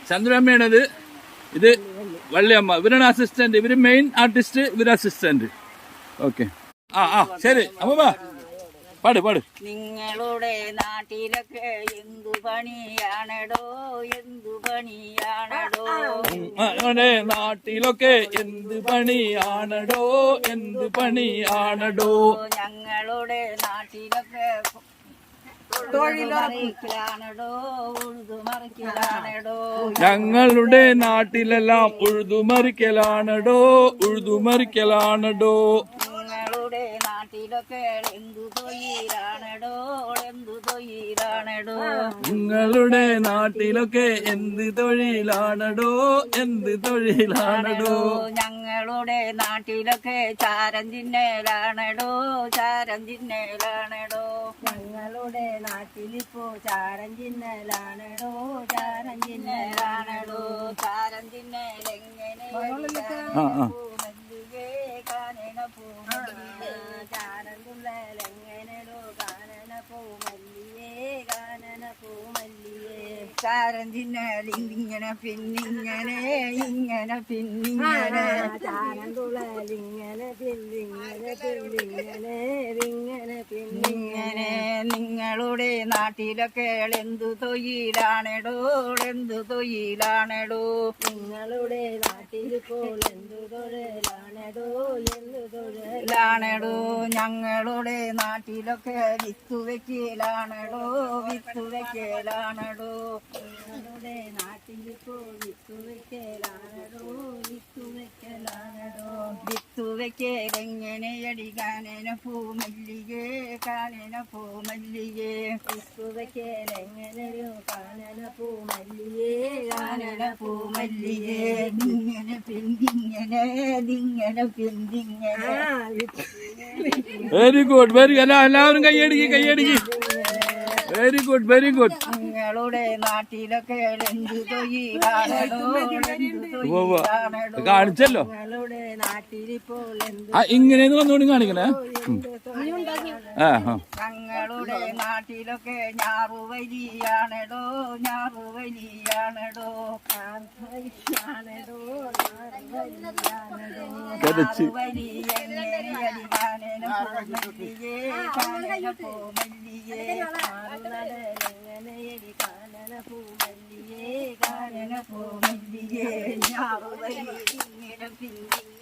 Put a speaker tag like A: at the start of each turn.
A: ചന്ദ്രമ്മയാണത്. ഇത് വള്ളിയമ്മ. ഇവരാണ് അസിസ്റ്റന്റ്. ഇവര് മെയിൻ ആർട്ടിസ്റ്റ്, ഇവര് അസിസ്റ്റന്റ്. ഓക്കെ. ശരി അമ്മ പാട്.
B: നിങ്ങളുടെ നാട്ടിലൊക്കെ എന്തു പണിയാണടോ, എന്തു പണിയാണടോ.
A: നിങ്ങളുടെ നാട്ടിലൊക്കെ എന്ത് പണിയാണടോ, എന്ത് പണിയാണടോ.
B: ഞങ്ങളുടെ നാട്ടിലൊക്കെ തൊഴിലുറപ്പിക്കലാണടോ, ഉഴുതുമറിക്കലാണടോ.
A: ഞങ്ങളുടെ നാട്ടിലെല്ലാം ഉഴുതുമറിക്കലാണടോ, ഉഴുതുമറിക്കലാണടോ.
B: നിങ്ങളുടെ നാട്ടിലൊക്കെ എന്തു തൊഴിലാണടോ, എന്തു തൊഴിലാണടോ.
A: നിങ്ങളുടെ നാട്ടിലൊക്കെ എന്ത് തൊഴിലാണടോ, എന്ത് തൊഴിലാണടോ.
B: ഞങ്ങളുടെ നാട്ടിലൊക്കെ ചാരം ചിന്നലാണടോ, ചാരം ചിന്നലാണടോ. ഞങ്ങളുടെ നാട്ടിലിപ്പോ ചാരം ചിന്നലാണടോ, ചാരം ചിന്നലാണടോ. ചാരം ചിന്നലെങ്ങനെ കാനന പൂമല്ലിയേ, ചാരം തുള്ളലെങ്ങനെടോ കാനന പൂമല്ലിയേ, കാനന പൂമല്ലിയേ. ചാരം ചിന്നലിങ്ങനെ പിന്നിങ്ങനെ, ഇങ്ങനെ പിന്നിങ്ങനെ. ചാരം തുള്ളലിങ്ങനെ പിന്നിങ്ങനെ, പിന്നിങ്ങനെ, ഇങ്ങനെ പിന്നിങ്ങനെ. നിങ്ങളുടെ നാട്ടിലൊക്കെ എന്തു തൊഴിലാണടോ, എന്തു തൊഴിലാണടോ. നിങ്ങളുടെ നാട്ടിലിപ്പോൾ എന്തു തൊഴിലാണടോ, എന്തു തൊഴിലാണടോ. ഞങ്ങളുടെ നാട്ടിലൊക്കെ വിത്തുവയ്ക്കലാണടോ, വിത്തുവയ്ക്കലാണടോ. ഞങ്ങളുടെ നാട്ടിലിപ്പോൾ വിത്തുവയ്ക്കലാണടോ, വിത്തുവയ്ക്കലാണടോ. വിത്തുവയ്ക്കലെങ്ങനെയടി കാനന പൂമല്ലിയേ, കാനന പൂമല്ലിയേ. വിത്തുവയ്ക്കലെങ്ങനെയോ കാനന പൂമല്ലിയേ, കാനന പൂമല്ലിയേ. ഇങ്ങനെ പിന്തിങ്ങനെ, ഇങ്ങനെ പിന്തിങ്ങനെ.
A: Very good, very. എല്ലാവരും കൈയടിക്ക്. Very good, very good.
B: നിങ്ങളുടെ നാട്ടിലൊക്കെ എന്തു തൊഴിലാണടോ,
A: കാണിച്ചല്ലോ.
B: നിങ്ങളുടെ നാട്ടിലിപ്പോൾ
A: ഇങ്ങനെയൊന്നും വന്നുകൊണ്ട് കാണിക്കണേ.
B: ഞങ്ങളുടെ നാട്ടിലൊക്കെ ഞാറുവലിയാണടോ, ഞാറുവലിയാണടോ. ഞാറുവലി എങ്ങനെയടി കാനന പൂമല്ലിയേ, കാനന പൂമല്ലിയേ. എങ്ങനെയടി കാനന പൂമല്ലിയേ, കാനന പൂമല്ലിയേ. ഞാറുവലി ഇങ്ങനെ പിന്നിങ്ങനെ.